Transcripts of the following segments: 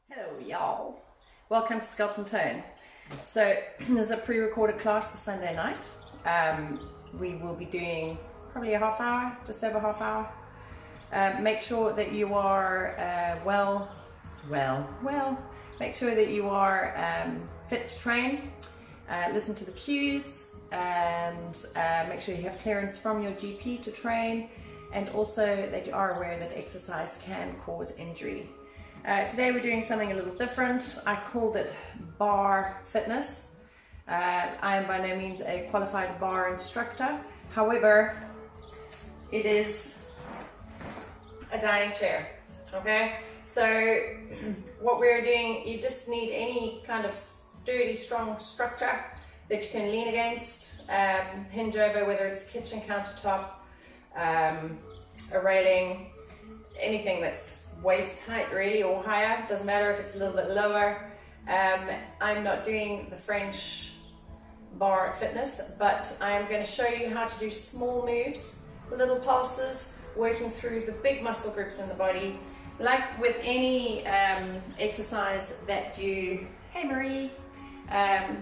Hello y'all, welcome to Sculpt and Tone. So there's a pre-recorded class for Sunday night. We will be doing probably a half hour, just over a half hour. Make sure that you are make sure that you are fit to train. Listen to the cues and make sure you have clearance from your GP to train, and also that you are aware that exercise can cause injury. Today we're doing something a little different. I called it bar fitness. I am by no means a qualified bar instructor. However, it is a dining chair, okay? So what we're doing, you just need any kind of sturdy, strong structure that you can lean against, hinge over, whether it's a kitchen countertop, a railing, anything that's waist height really or higher, doesn't matter if it's a little bit lower. I'm not doing the French bar fitness, but I'm going to show you how to do small moves, little pulses, working through the big muscle groups in the body. Like with any exercise that you, hey Marie, that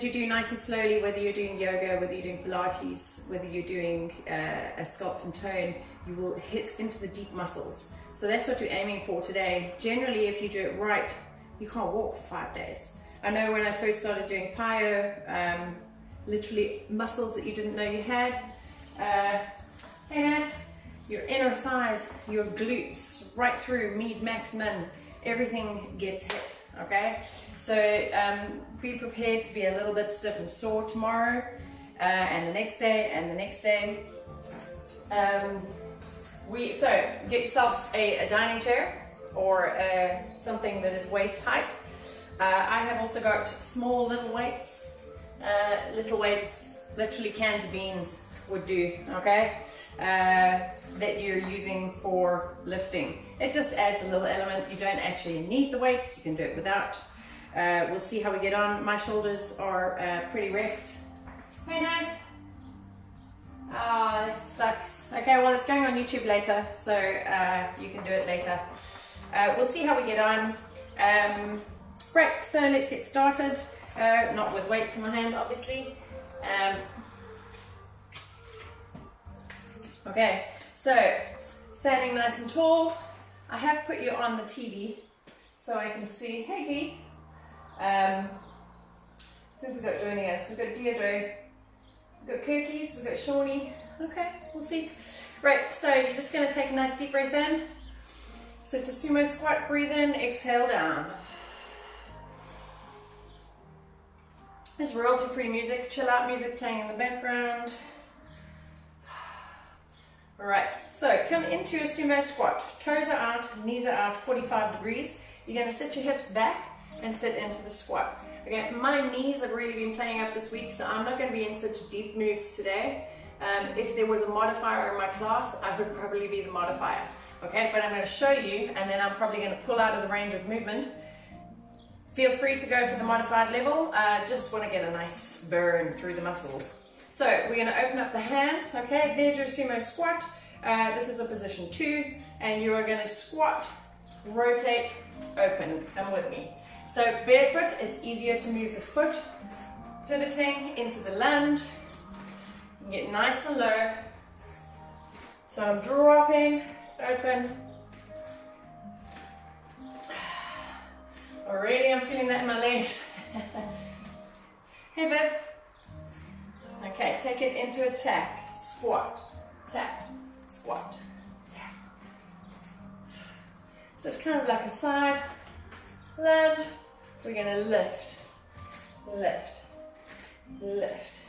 you do nice and slowly, whether you're doing yoga, whether you're doing Pilates, whether you're doing a sculpt and tone, you will hit into the deep muscles. So that's what you're aiming for today. Generally, if you do it right, you can't walk for 5 days. I know when I first started doing plyo, literally muscles that you didn't know you had. Hey Nat, your inner thighs, your glutes, right through, mid, max, min, everything gets hit, okay? So be prepared to be a little bit stiff and sore tomorrow, and the next day, and the next day. So get yourself a dining chair or something that is waist height. I have also got small little weights, literally cans of beans would do, okay? That you're using for lifting. It just adds a little element. You don't actually need the weights, you can do it without. We'll see how we get on. My shoulders are pretty wrecked. Hey Nat. Ah, that sucks. Okay, well it's going on YouTube later, so you can do it later. We'll see how we get on. Right, so let's get started. Not with weights in my hand, obviously. Okay, so standing nice and tall. I have put you on the TV so I can see. Hey Dee. Who have we got joining us? We've got Deirdre. We've got Kirkies, we've got Shawnee. Okay, we'll see. Right, so you're just going to take a nice deep breath in. So to sumo squat, breathe in, exhale down. There's royalty-free music, chill out music playing in the background. Alright, so come into your sumo squat. Toes are out, knees are out, 45 degrees. You're going to sit your hips back and sit into the squat. Okay, my knees have really been playing up this week, so I'm not going to be in such deep moves today. If there was a modifier in my class, I would probably be the modifier. Okay, but I'm going to show you, and then I'm probably going to pull out of the range of movement. Feel free to go for the modified level. Just want to get a nice burn through the muscles. So we're going to open up the hands. Okay, there's your sumo squat. This is a position 2, and you are going to squat, rotate, open. Come with me. So barefoot, it's easier to move the foot, pivoting into the lunge, get nice and low. So I'm dropping, open. Already I'm feeling that in my legs. Hey Viv. Okay, take it into a tap, squat, tap, squat, tap. So it's kind of like a side lunge. We're going to lift, lift, lift,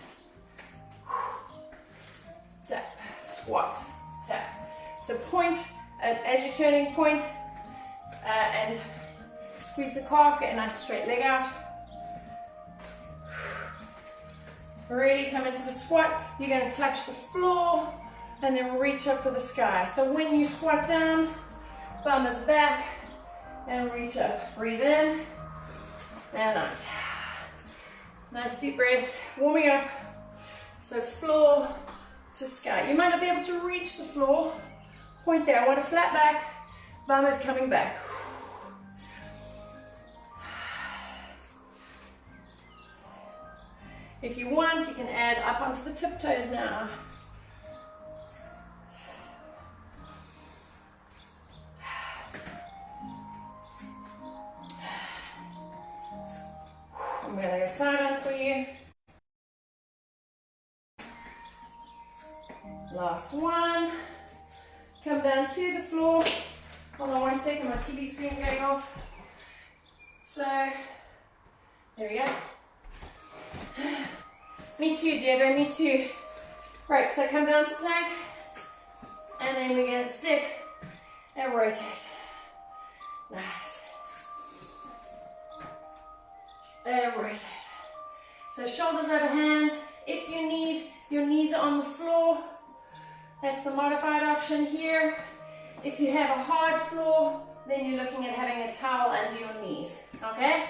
tap, squat, tap. So point, as you're turning, point, and squeeze the calf, get a nice straight leg out. Really come into the squat, you're going to touch the floor and then reach up for the sky. So when you squat down, bum is back and reach up. Breathe in and out. Nice deep breaths, warming up. So floor to sky. You might not be able to reach the floor. Point there. I want a flat back. Bum is coming back. If you want, you can add up onto the tiptoes now. I'm going to go side on for you. Last one. Come down to the floor. Hold on one second, my TV screen's going off. So, there we go. Me too, Deirdre, me too. Right, so come down to plank. And then we're going to stick and rotate. Nice. And rotate. So shoulders over hands. If you need, your knees are on the floor. That's the modified option here. If you have a hard floor, then you're looking at having a towel under your knees. Okay?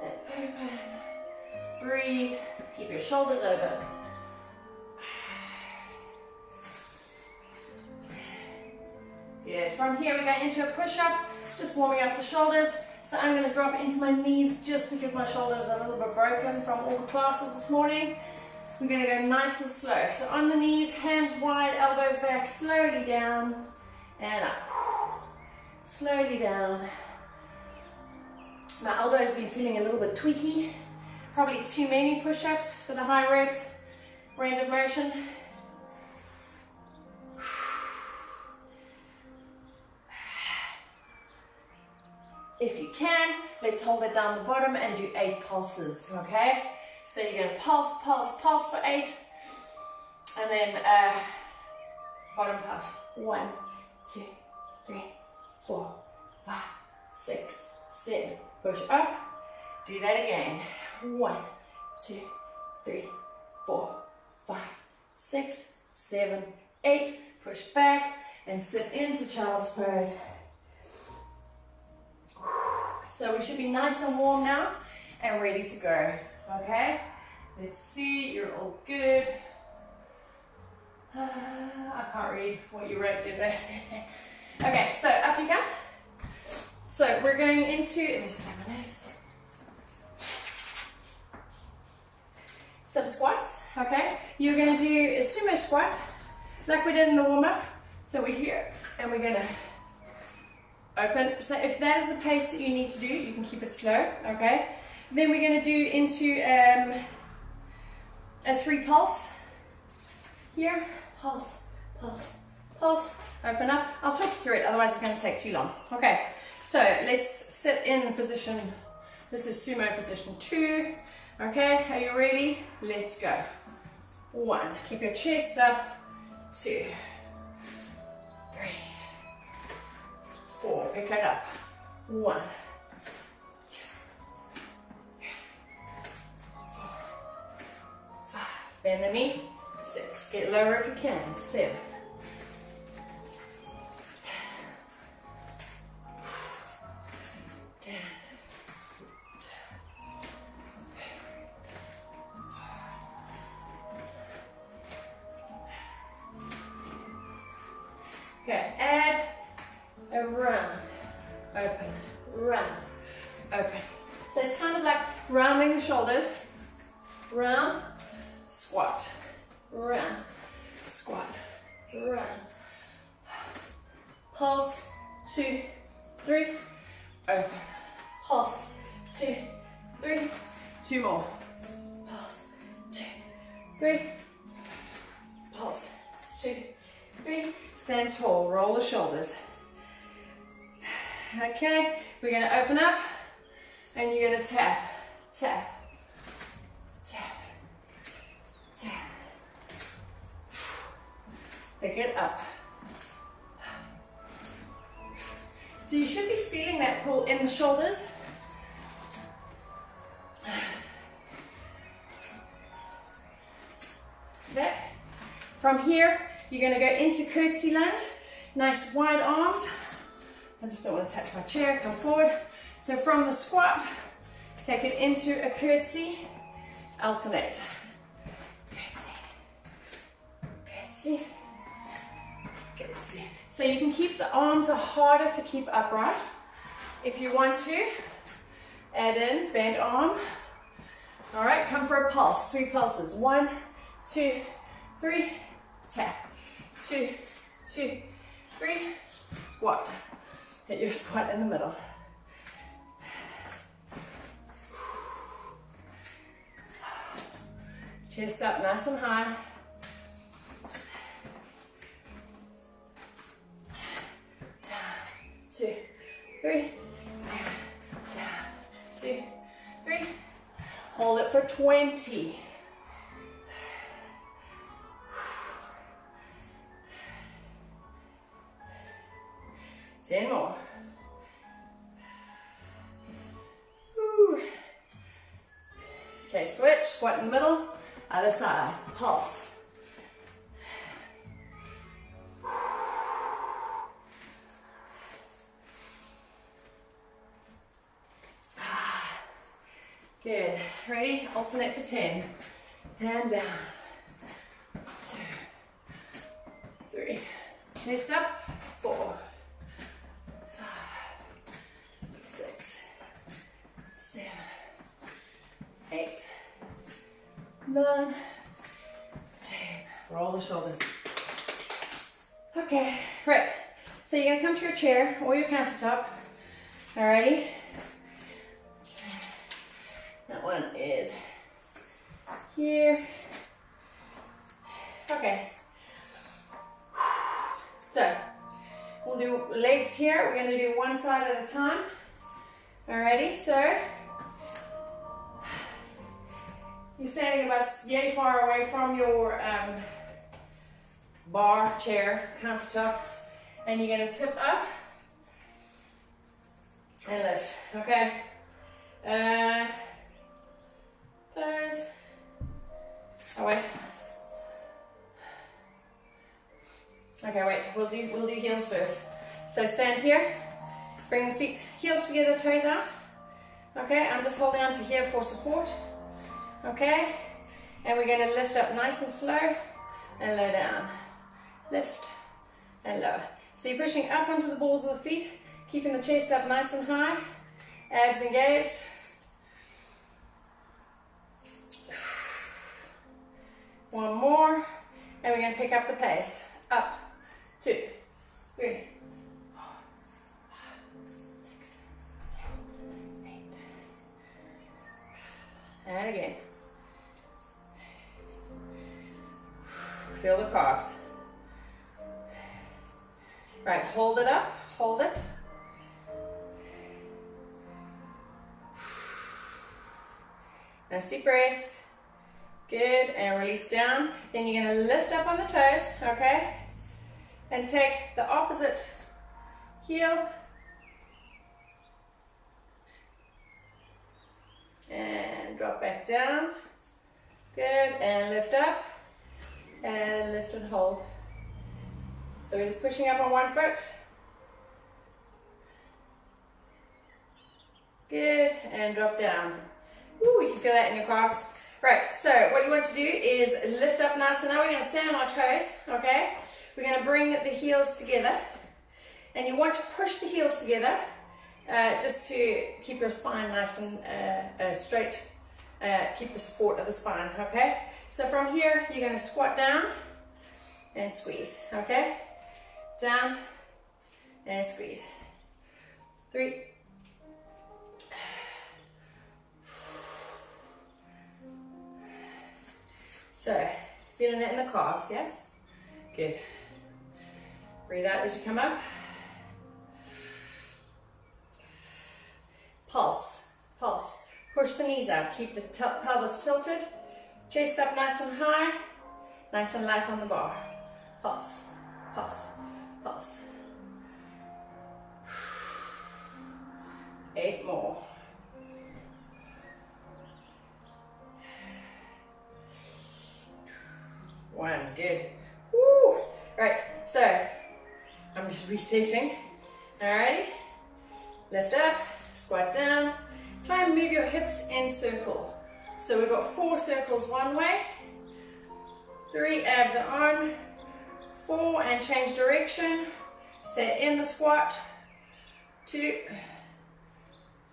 And open. Breathe. Keep your shoulders open. Good. From here we go into a push-up, just warming up the shoulders. So I'm going to drop into my knees just because my shoulders are a little bit broken from all the classes this morning. We're going to go nice and slow. So on the knees, hands wide, elbows back, slowly down and up. Slowly down. My elbows have been feeling a little bit tweaky. Probably too many push-ups for the high reps. Range of motion. If you can, let's hold it down the bottom and do 8 pulses, okay? So you're going to pulse, pulse, pulse for 8. And then bottom push. 1, 2, 3, 4, 5, 6, 7. Push up. Do that again. 1, 2, 3, 4, 5, 6, 7, 8. Push back and sit into child's pose. So we should be nice and warm now and ready to go, okay? Let's see, you're all good. I can't read what you wrote, did I? Okay, so up you come. So we're going into, let me just grab my nose. Some squats, okay? You're gonna do a sumo squat like we did in the warm-up. So we're here and we're gonna open. So if that is the pace that you need to do, you can keep it slow, okay? Then we're going to do into a 3 pulse. Here, pulse, pulse, pulse, open up. I'll talk you through it, otherwise it's going to take too long. Okay, so let's sit in position. This is sumo position 2. Okay, are you ready? Let's go. 1, keep your chest up. 2, 3, 4, pick it up. 1, 2, 3, 4, 5. Bend the knee. 6. Get lower if you can. 7. 10. Okay, add a round, open, round, open. So it's kind of like rounding the shoulders, round, squat, round, squat, round. Pulse, 2, 3, open. Pulse, 2, 3, 2 more. Pulse, 2, 3, pulse, 2, 3. Stand tall, roll the shoulders. Okay, we're going to open up and you're going to tap, tap, tap, tap. Pick it up. So you should be feeling that pull in the shoulders. Okay. From here, you're going to go into curtsy lunge. Nice wide arms. I just don't want to touch my chair. Come forward. So from the squat, take it into a curtsy. Alternate. Curtsy. Curtsy. Curtsy. So you can keep the arms are harder to keep upright. If you want to, add in bent arm. All right, come for a pulse, 3 pulses. 1, 2, 3, tap. 2, 2, 3, squat. Hit your squat in the middle. Chest up nice and high. Down, 2, 3, down, 2, 3. Hold it for 20. 10 more. Woo. Okay, switch, squat in the middle, other side, pulse. Good. Ready? Alternate for 10. And down. 2, 3. Chest up. 4, 5, 6, 7, 8, 9, 10. Roll the shoulders. Okay, right. So you're gonna come to your chair or your countertop. Alrighty. That one is here. Okay. So we'll do legs here. We're going to do one side at a time. Alrighty, so you're standing about yay far away from your bar, chair, countertop, and you're going to tip up and lift. Okay. Those. Oh wait. Okay, wait. We'll do heels first. So stand here. Bring the feet, heels together, toes out. Okay, I'm just holding on to here for support. Okay, and we're going to lift up nice and slow and low down. Lift and lower. So you're pushing up onto the balls of the feet, keeping the chest up nice and high, abs engaged. One more, and we're going to pick up the pace. Up, 2, 3, 4, 5, 6, 7, 8. And again. Feel the calves. Right, hold it up, hold it. Nice deep breath. Good, and release down. Then you're going to lift up on the toes, okay? And take the opposite heel. And drop back down. Good, and lift up. And lift and hold. So we're just pushing up on one foot. Good, and drop down. Ooh, you can feel that in your calves. Right, so what you want to do is lift up nice. So now we're going to stand on our toes, okay? We're going to bring the heels together. And you want to push the heels together just to keep your spine nice and straight. Keep the support of the spine, okay? So from here, you're going to squat down and squeeze, okay? Down and squeeze. 3. So, feeling that in the calves, yes? Good. Breathe out as you come up. Pulse, pulse. Push the knees out, keep the pelvis tilted. Chest up nice and high, nice and light on the bar. Pulse, pulse, pulse. 8 more. 1, good. Woo! Right, so I'm just resetting. Alrighty, lift up, squat down. Try and move your hips in circle. So we've got 4 circles one way, 3 abs are on, 4 and change direction. Stay in the squat, 2,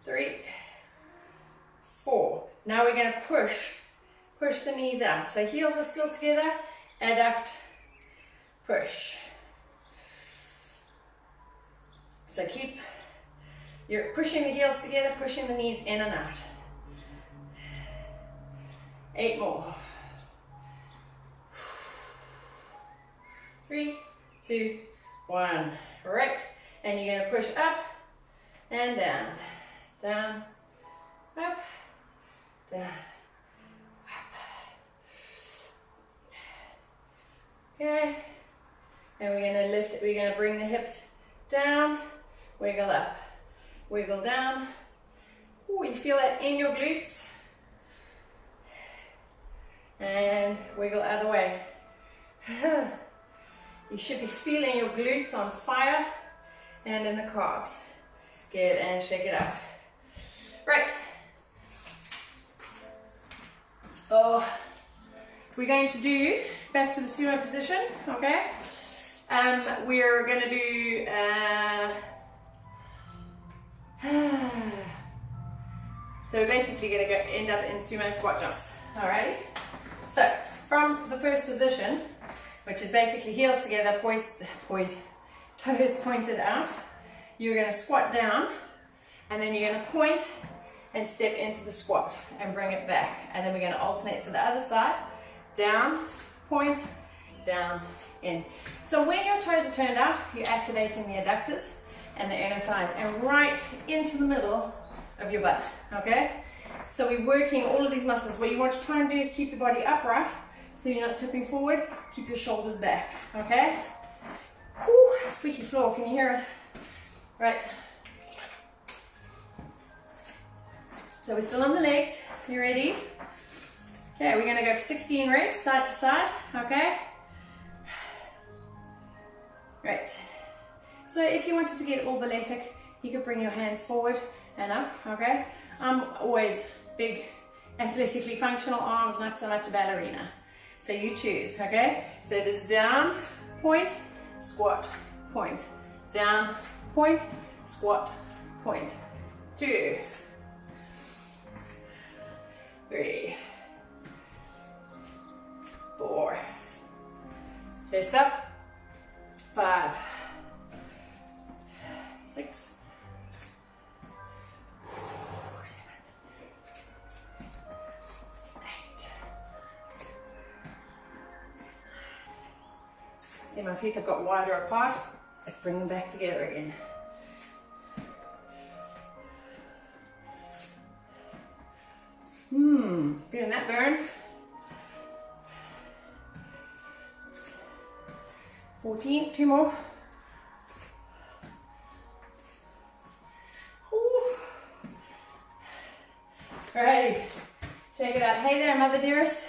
3, 4. Now we're going to push the knees out. So heels are still together, adduct, push. So you're pushing the heels together, pushing the knees in and out. 8 more. 3, 2, 1. Right. And you're going to push up and down. Down, up, down, up. Okay. And we're going to lift, we're going to bring the hips down, wiggle up, wiggle down. Ooh, you feel that in your glutes. And wiggle other way. You should be feeling your glutes on fire and in the calves. Good, and shake it out. Right. Oh, we're going to do back to the sumo position, okay? We're going to do so we're basically going to end up in sumo squat jumps. Alrighty. So from the first position, which is basically heels together, toes pointed out, you're going to squat down, and then you're going to point and step into the squat and bring it back, and then we're going to alternate to the other side, down, point, down, in. So when your toes are turned out, you're activating the adductors and the inner thighs, and right into the middle of your butt, okay? So we're working all of these muscles. What you want to try and do is keep your body upright, so you're not tipping forward, keep your shoulders back, okay? Ooh, squeaky floor, can you hear it? Right. So we're still on the legs, you ready? Okay, we're gonna go for 16 reps, side to side, okay? Right. So if you wanted to get all balletic, you could bring your hands forward and up, okay? I'm always big, athletically functional arms, not so much a ballerina. So you choose, okay? So it is down, point, squat, point. Down, point, squat, point. 2, 3, 4. Chest up. 5, 6, 8. See, my feet have got wider apart. Let's bring them back together again. Feeling that burn? 14, 2 more. Alrighty, shake it out. Hey there, mother dearest.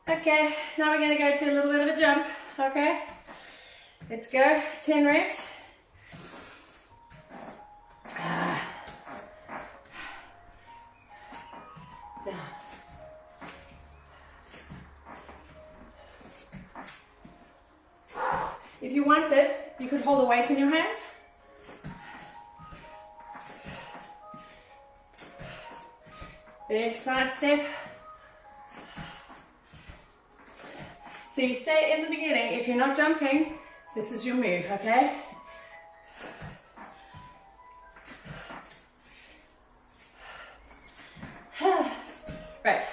Okay, now we're going to go to a little bit of a jump, okay? Let's go, 10 reps. Down. If you wanted, you could hold the weight in your hands. Big side step. So you say in the beginning, if you're not jumping, this is your move, okay? Right,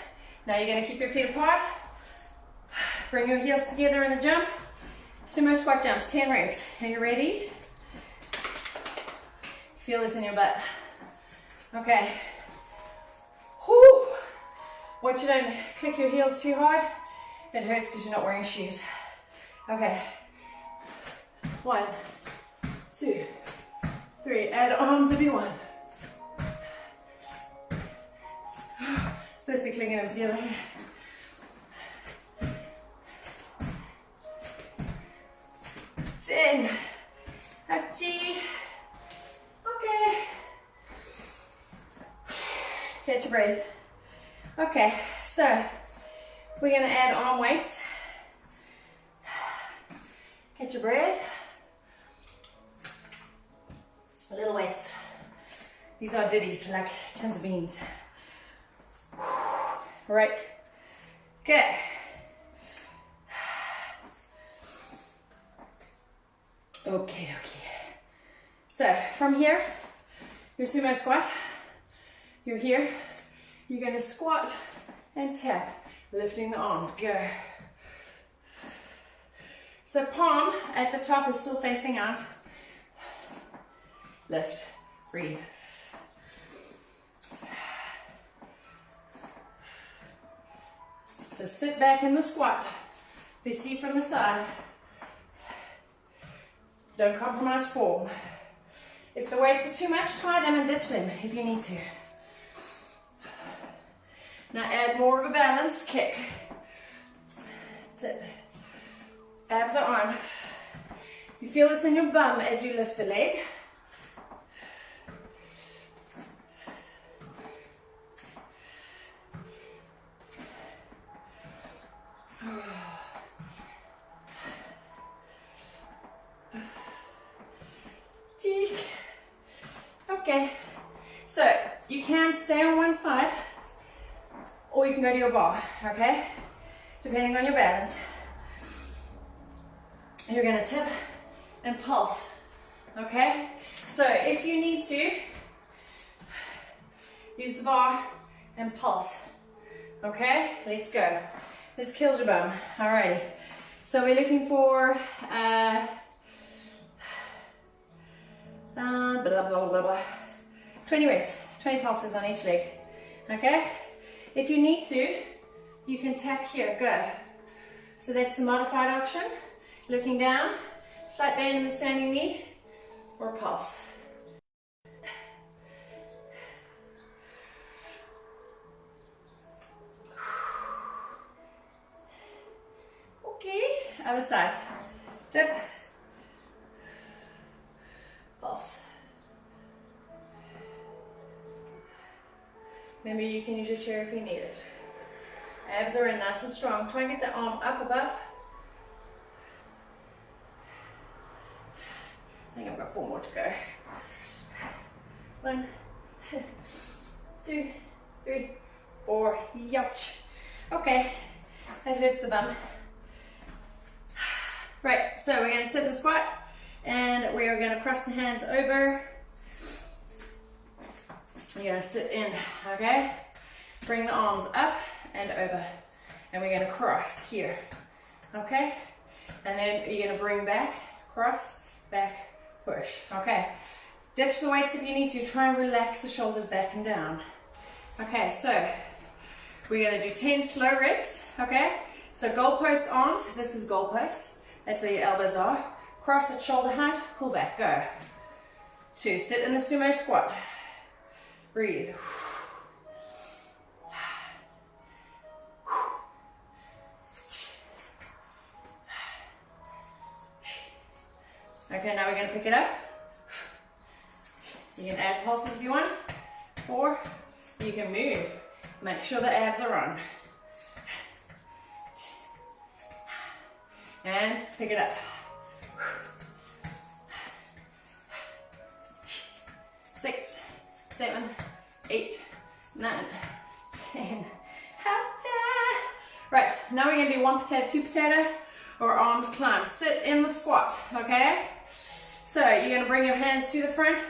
now you're going to keep your feet apart. Bring your heels together in a jump. Sumo squat jumps, 10 reps. Are you ready? Feel this in your butt. Okay. Whew. Watch you don't click your heels too hard. It hurts because you're not wearing shoes. Okay. 1, 2, 3. Add arms if you want. Supposed to be clicking them together. 10. Hachi. Okay. Catch your breath. Okay, so we're going to add arm weights. Catch your breath. Little weights. These are ditties, like tons of beans. Right. Okay. Okay. So from here, your sumo squat. You're here. You're going to squat and tap, lifting the arms. Go. So palm at the top is still facing out. Lift. Breathe. So sit back in the squat. If you see from the side, don't compromise form. If the weights are too much, try them and ditch them if you need to. Now add more of a balance, kick, tip, abs are on. You feel this in your bum as you lift the leg. Okay, so you can stay on one side or you can go to your bar, okay? Depending on your balance. You're gonna tip and pulse, okay? So if you need to, use the bar and pulse, okay? Let's go. This kills your bum, alrighty. So we're looking for, blah, blah, blah, blah. 20 reps, 20 pulses on each leg, okay? If you need to, you can tap here, go. So that's the modified option. Looking down, slight bend in the standing knee, or pulse. Okay, other side. Tip, pulse. Remember, you can use your chair if you need it. Abs are in nice and strong. Try and get the arm up above. I think I've got 4 more to go. 1, 2, 3, 4. Youch. Okay, that hurts the bum. Right, so we're going to sit in the squat and we are going to cross the hands over. You're going to sit in, okay? Bring the arms up and over. And we're going to cross here, okay? And then you're going to bring back, cross, back, push, okay? Ditch the weights if you need to. Try and relax the shoulders back and down. Okay, so we're going to do 10 slow reps, okay? So goalpost arms, this is goalpost. That's where your elbows are. Cross at shoulder height, pull back, go. 2, sit in the sumo squat. Breathe. Okay, now we're going to pick it up. You can add pulses if you want, or you can move. Make sure the abs are on. And pick it up. 6, 7, 8, 9, 10. Right, now we're going to do 1 potato, 2 potato, or arms climb. Sit in the squat, okay? So you're going to bring your hands to the front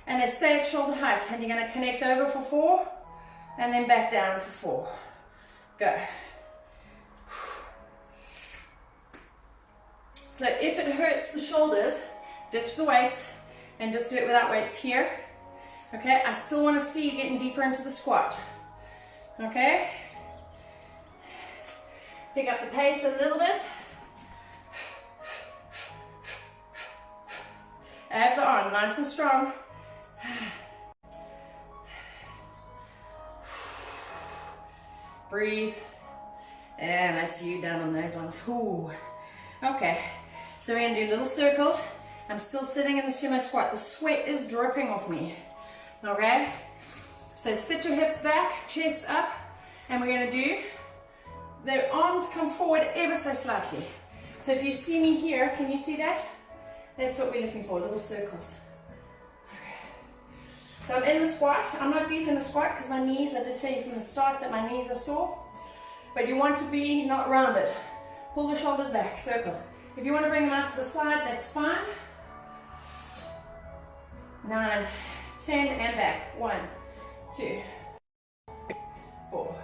and they stay at shoulder height, and you're going to connect over for 4 and then back down for 4. Go. So if it hurts the shoulders, ditch the weights and just do it without weights here. Okay, I still want to see you getting deeper into the squat. Okay? Pick up the pace a little bit. Abs are on, nice and strong. Breathe. And that's you down on those ones. Ooh. Okay, so we're going to do little circles. I'm still sitting in the sumo squat. The sweat is dripping off me. Okay, so sit your hips back, chest up, and we're going to do the arms come forward ever so slightly. So if you see me here, can you see that? That's what we're looking for, little circles. Okay. So I'm in the squat. I'm not deep in the squat because my knees, I did tell you from the start that my knees are sore. But you want to be not rounded. Pull the shoulders back, circle. If you want to bring them out to the side, that's fine. 9, 10, and back. 1, 2, 4,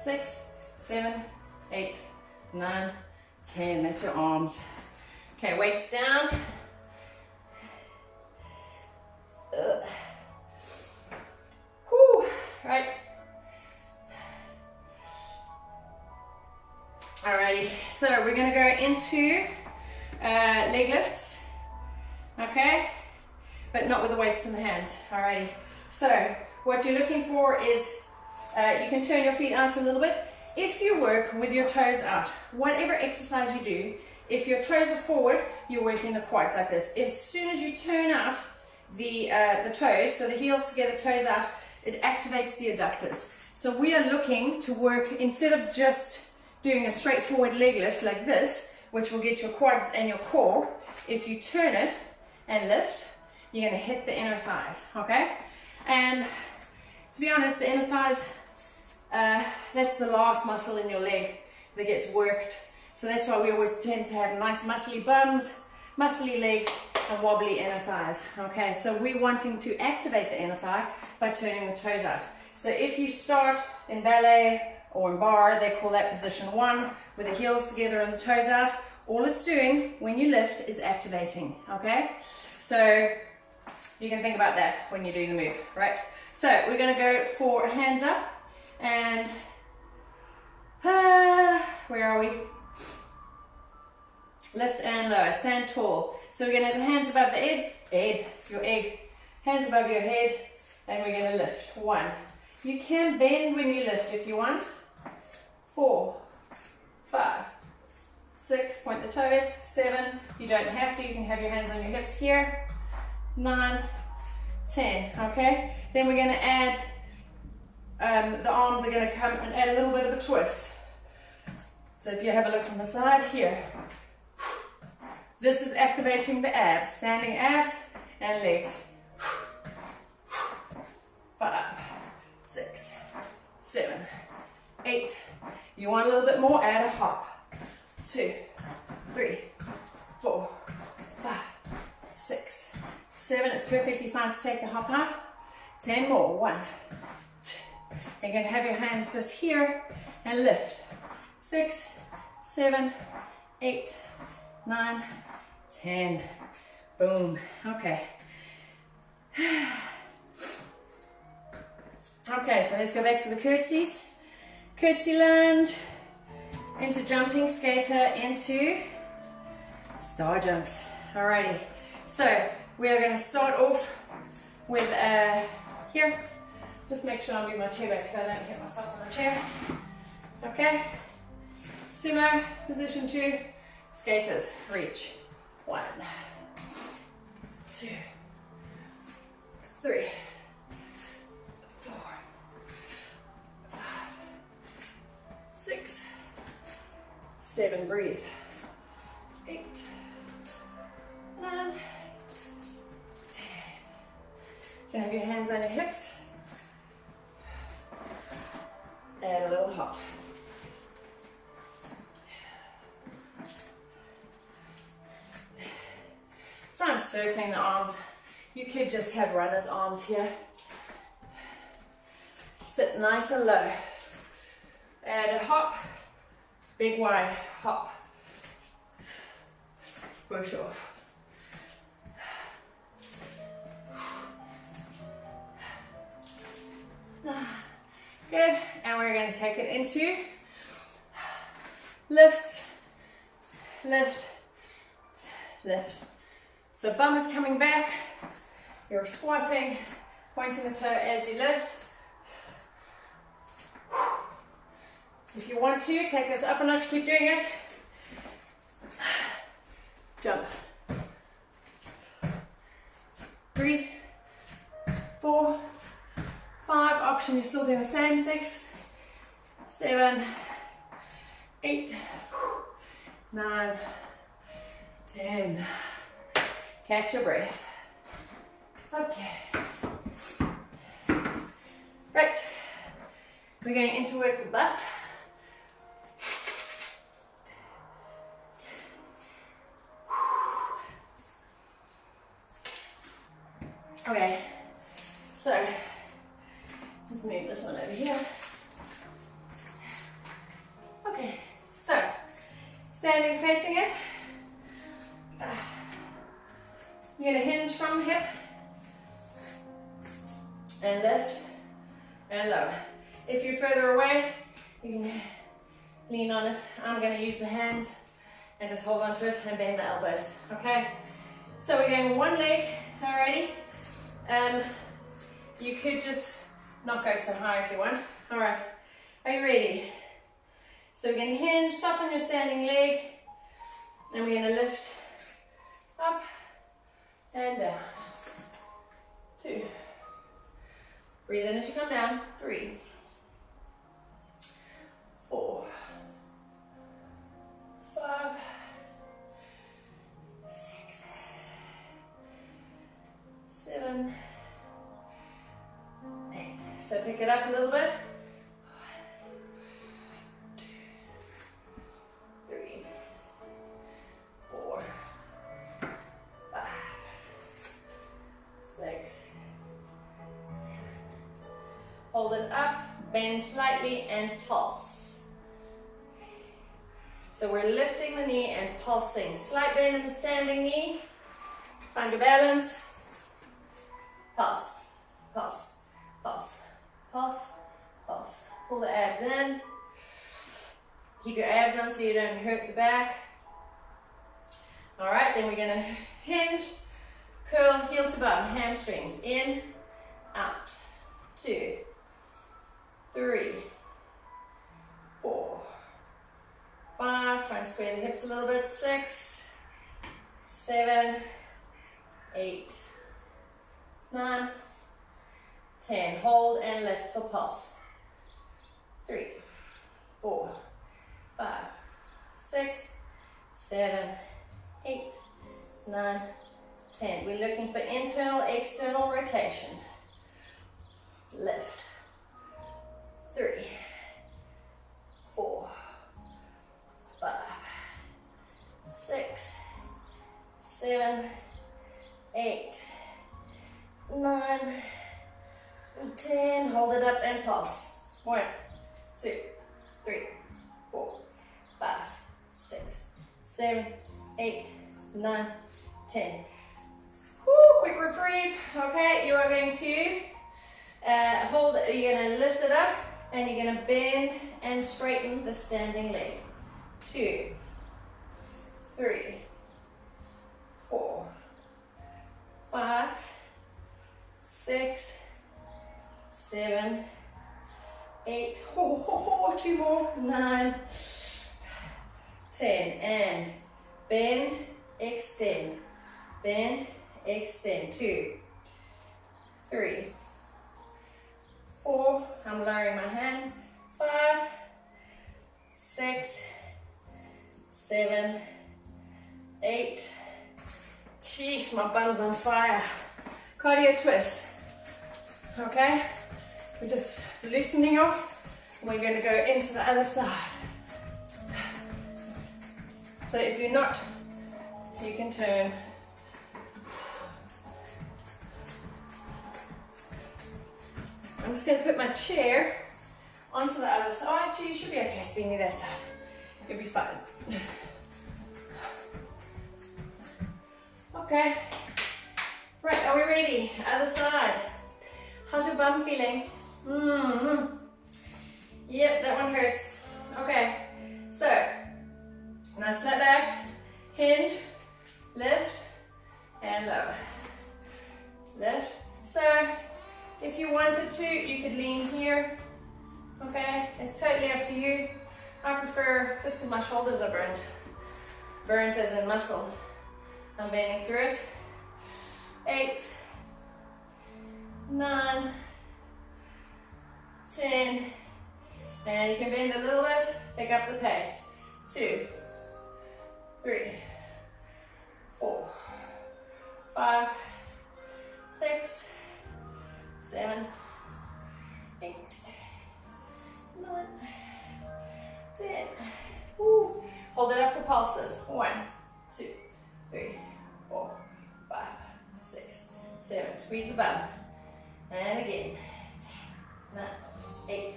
6, 7, 8, 9, 10. That's your arms. Okay, weights down. Whew, right. Alrighty, so we're going to go into leg lifts, okay, but not with the weights in the hands. Alrighty, so what you're looking for is you can turn your feet out a little bit. If you work with your toes out, whatever exercise you do, if your toes are forward, you're working the quads like this. As soon as you turn out the toes, so the heels together, toes out, it activates the adductors. So we are looking to work, instead of just doing a straightforward leg lift like this, which will get your quads and your core, if you turn it and lift, you're going to hit the inner thighs, okay? And to be honest, the inner thighs, that's the last muscle in your leg that gets worked. So that's why we always tend to have nice muscly bums, muscly legs, and wobbly inner thighs, okay? So we're wanting to activate the inner thigh by turning the toes out. So if you start in ballet or in bar, they call that position 1, with the heels together and the toes out. All it's doing when you lift is activating, okay? So you can think about that when you're doing the move, right? So we're gonna go for hands up and, where are we? Lift and lower, stand tall. So we're gonna have the hands above the your egg, hands above your head, and we're gonna lift. 1. You can bend when you lift if you want. 4, 5, 6, point the toes. 7, you don't have to, you can have your hands on your hips here. 9, 10, okay? Then we're gonna add, the arms are gonna come and add a little bit of a twist. So if you have a look from the side here, this is activating the abs, standing abs and legs. 5, 6, 7, 8. You want a little bit more, add a hop. 2, 3, 4, 5, 6, 7. It's perfectly fine to take the hop out. 10 more. 1, 2. You're going to have your hands just here and lift. 6, 7, 8, 9, 10. Boom. Okay. Okay, so let's go back to the curtsies. Curtsy lunge, into jumping skater, into star jumps. Alrighty, so we are going to start off with here. Just make sure I move my chair back so I don't hit myself on the chair. Okay, sumo, position 2, skaters, reach. 1, 2, 3, 4, 5, 6, 7, breathe. 8, 9, 10. You can have your hands on your hips. Add a little hop. So I'm circling the arms. You could just have runner's arms here. Sit nice and low. Add a hop, big wide hop. Push off. Good, and we're going to take it into lift, lift, lift. So bum is coming back, you're squatting, pointing the toe as you lift. If you want to, take this up a notch, keep doing it. Jump. 3, 4, 5, option, you're still doing the same. 6, 7, 8, 9, 10. Catch your breath. Okay. Right, we're going into work the butt. Okay, so let's move this one over here. Okay, so standing facing it, you're going to hinge from the hip and lift and lower. If you're further away, you can lean on it. I'm going to use the hands and just hold on to it and bend my elbows. Okay, so we're going one leg already. You could just not go so high if you want. All right, are you ready? So we're going to hinge, soften your standing leg, and we're going to lift up and down. 2. Breathe in as you come down. 3, 4, 5, 6, 7, 8. So pick it up a little bit. 1, 2, 3, 4, 5, 6. Hold it up, bend slightly and pulse. So we're lifting the knee and pulsing. Slight bend in the standing knee. Find your balance. Pulse, pulse, pulse, pulse, pulse. Pull the abs in. Keep your abs on so you don't hurt the back. All right, then we're going to hinge, curl, heel to bum, hamstrings. In, out. 2, 3, 4, 5. Try and square the hips a little bit. 6, 7, 8, 9, 10. Hold and lift for pulse. 3, 4, 5, 6, 7, 8, 9, 10. We're looking for internal, external rotation. Lift. 3, 4, 5, 6, 7, 8, 9, 10. Hold it up and pulse. 1, 2, 3, 4, 5, 6, 7, 8, 9, 10. Woo, quick reprieve. Okay, you are going to you're going to lift it up and you're going to bend and straighten the standing leg. 2, 3, 4, 5, 6, 7, 8, 2 more, 9, 10, and bend, extend, 2, 3, 4, I'm lowering my hands, 5, 6, 7, 8, jeez, my bun's on fire. Cardio twist, okay, we're just loosening off, and we're going to go into the other side. So if you're not, you can turn. I'm just going to put my chair onto the other side. Oh, actually, you should be okay seeing me that side. You'll be fine. Okay. Right, are we ready? Other side. How's your bum feeling? Yep, that one hurts. Okay, so nice flat back, hinge, lift, and lower. Lift. So if you wanted to, you could lean here. Okay, it's totally up to you. I prefer, just because my shoulders are burnt. Burnt as in muscle. I'm bending through it. 8, 9, 10, and you can bend a little bit, pick up the pace. 2, 3, 4, 5, 6, 7, 8, Hold it up for pulses. 1, 2, 3, 4, 5, 6, 7. Squeeze the bum. And again. 10, 9, 8,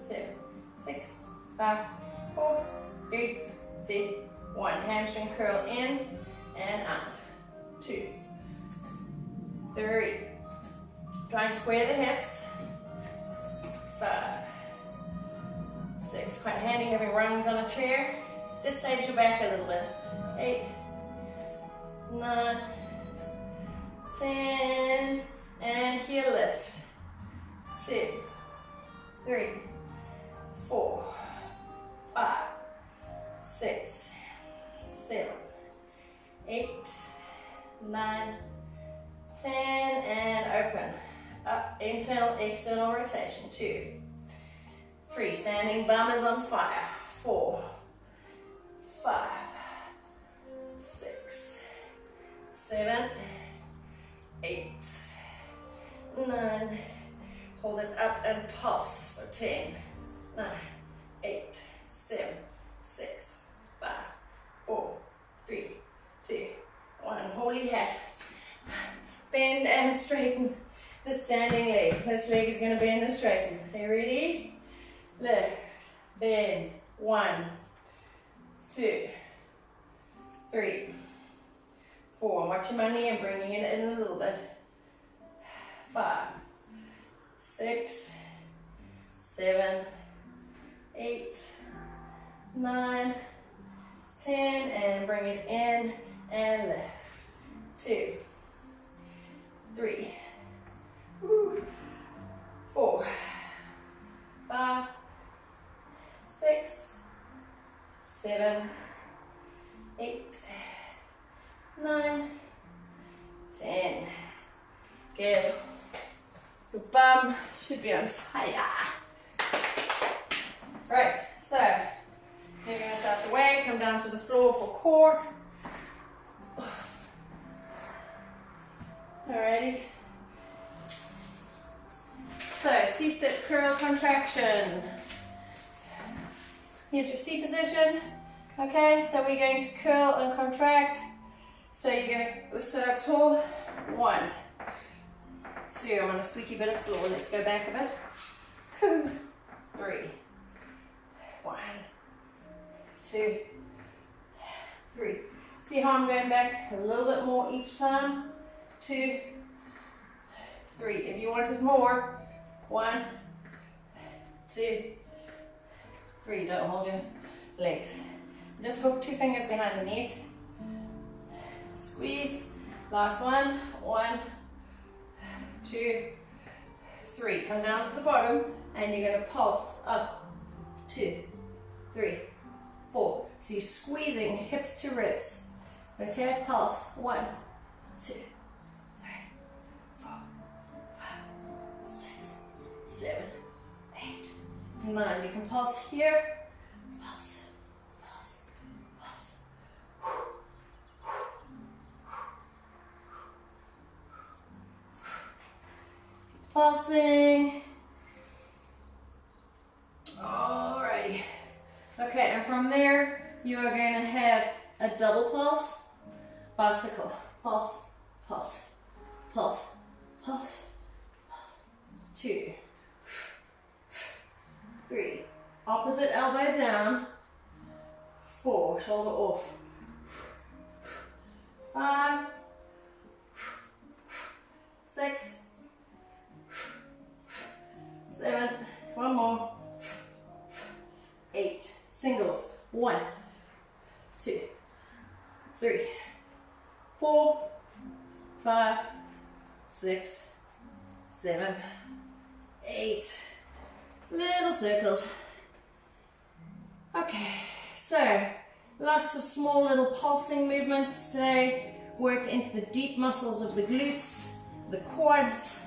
7, 6, 5, 4, 3, 2, 1. Hamstring curl in and out. 2, 3. Try and square the hips. 5, 6. Quite handy having rungs on a chair. Just saves your back a little bit. 8, 9, 10, and heel lift. 2, 3, 4, 5, 6, 7, 8, 9, 10, and open. Up, internal, external rotation. 2, 3, standing bum is on fire. 4, 5, 6, 7, 8, 9. Hold it up and pulse for 10, 9, 8, 7, 6, 5, 4, 3, 2, 1. Holy hat. Bend and straighten the standing leg. This leg is going to bend and straighten. Are you ready? Lift, bend. 1, 2, 3, 4. Watching my knee and bringing it in a little bit. 5, 6, 7, 8, 9, 10, and bring it in and lift. 2, 3, 4, 5, 6, 7, 8, 9, 10. Good. Your bum should be on fire. Right, so moving us out the way, come down to the floor for core. Alrighty. So C-sit curl contraction. Here's your C position. Okay, so we're going to curl and contract. So you're going to sit up tall. 1, 2. I'm on a squeaky bit of floor. Let's go back a bit. 3, 1, 2, 3. See how I'm going back a little bit more each time. 2, 3. If you wanted more, 1, 2, 3. Don't hold your legs. Just hook 2 fingers behind the knees. Squeeze. Last one. 1, 2, 3. Come down to the bottom and you're going to pulse up. 2, 3, 4. So you're squeezing hips to ribs. Okay, pulse. 1, 2, 3, 4, 5, 6, 7, 8, 9. You can pulse here. Pulse, pulse, pulse. Pulsing. Alrighty. Okay, and from there, you are going to have a double pulse, bicycle. Pulse, pulse, pulse, pulse, pulse. 2, 3. Opposite elbow down. 4, shoulder off. 5, 6, 7, one more. 8, singles. 1, 2, 3, 4, 5, 6, 7, 8. Little circles. Okay, so lots of small little pulsing movements today. Worked into the deep muscles of the glutes, the quads,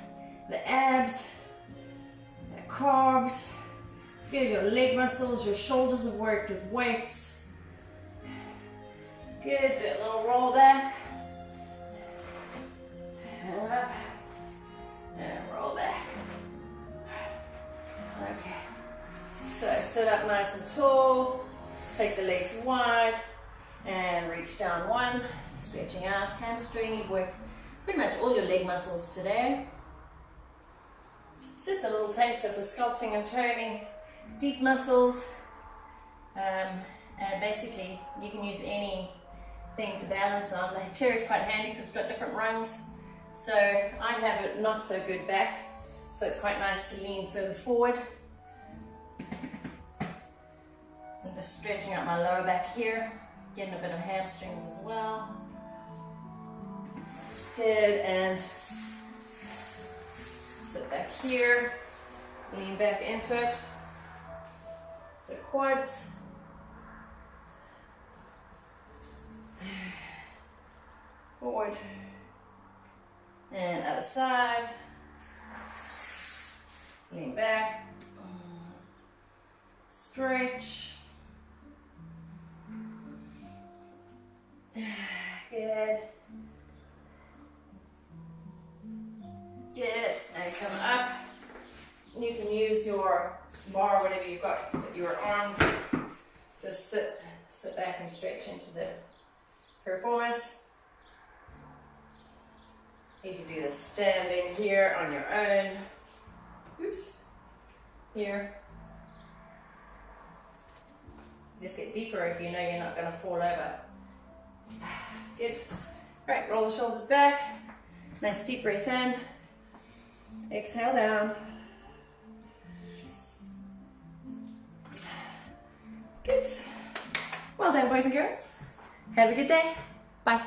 the abs, the calves. Feel your leg muscles, your shoulders have worked with weights. Good, do a little roll back. And up. And roll back. Okay. So sit up nice and tall. Take the legs wide. And reach down one, stretching out, hamstring. You've worked pretty much all your leg muscles today. It's just a little taster for sculpting and toning deep muscles. And basically, you can use anything to balance on. The chair is quite handy because it's got different rungs. So I have it not so good back, so it's quite nice to lean further forward. I'm just stretching out my lower back here, getting a bit of hamstrings as well. Good, and sit back here, lean back into it. So quads. Forward. And other side. Lean back. Stretch. Good. Good. And come up. You can use your bar, whatever you've got that you're on. Just sit back and stretch into the piriformis. You can do this standing here on your own. Oops. Here. Just get deeper if you know you're not going to fall over. Good. Right, roll the shoulders back. Nice deep breath in. Exhale down. Good. Well done, boys and girls. Have a good day. Bye.